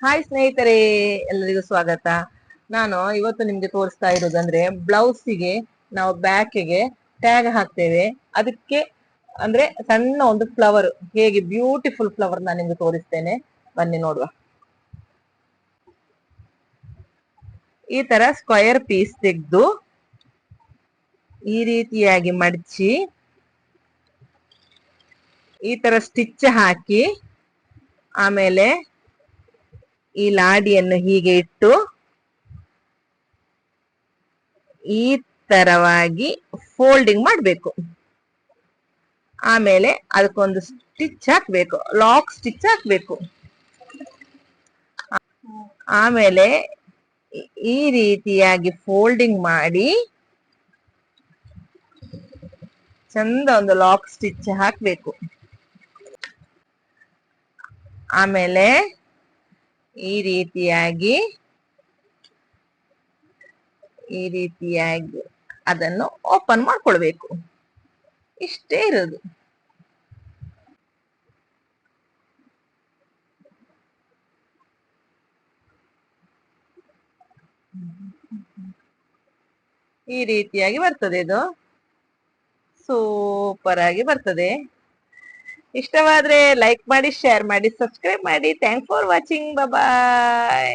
Hi ಸ್ನೇಹಿತರೆ, ಎಲ್ಲರಿಗೂ ಸ್ವಾಗತ. ನಾನು ಇವತ್ತು ನಿಮ್ಗೆ ತೋರಿಸ್ತಾ ಇರೋದಂದ್ರೆ ಬ್ಲೌಸಿಗೆ ನಾವು ಬ್ಯಾಕ್ಗೆ ಟ್ಯಾಗ್ ಹಾಕ್ತೇವೆ. ಅದಕ್ಕೆ ಅಂದ್ರೆ ಸಣ್ಣ ಒಂದು ಫ್ಲವರ್, ಹೇಗೆ ಬ್ಯೂಟಿಫುಲ್ ಫ್ಲವರ್ ನಾನು ನಿಮ್ಗೆ ತೋರಿಸ್ತೇನೆ, ಬನ್ನಿ ನೋಡುವ. ಈ ತರ ಸ್ಕ್ವಯರ್ ಪೀಸ್ ತೆಗೆದು ಈ ರೀತಿಯಾಗಿ ಮಡಚಿ ಈ ತರ ಸ್ಟಿಚ್ ಹಾಕಿ, ಆಮೇಲೆ ಈ ಲಾಡಿಯನ್ನು ಹೀಗೆ ಇಟ್ಟು ಈ ತರವಾಗಿ ಫೋಲ್ಡಿಂಗ್ ಮಾಡಬೇಕು. ಆಮೇಲೆ ಅದಕ್ಕೊಂದು ಸ್ಟಿಚ್ ಹಾಕ್ಬೇಕು, ಲಾಕ್ ಸ್ಟಿಚ್ ಹಾಕ್ಬೇಕು. ಆಮೇಲೆ ಈ ರೀತಿಯಾಗಿ ಫೋಲ್ಡಿಂಗ್ ಮಾಡಿ ಚಂದ ಒಂದು ಲಾಕ್ ಸ್ಟಿಚ್ ಹಾಕ್ಬೇಕು. ಆಮೇಲೆ ಈ ರೀತಿಯಾಗಿ ಅದನ್ನು ಓಪನ್ ಮಾಡ್ಕೊಳ್ಬೇಕು. ಇಷ್ಟೇ ಇರೋದು. ಈ ರೀತಿಯಾಗಿ ಬರ್ತದೆ. ಇದು ಸೂಪರ್ ಆಗಿ ಬರ್ತದೆ. ಇಷ್ಟವಾದ್ರೆ ಲೈಕ್ ಮಾಡಿ, ಶೇರ್ ಮಾಡಿ, ಸಬ್ಸ್ಕ್ರೈಬ್ ಮಾಡಿ. Thanks for watching. ಬಾಯ್.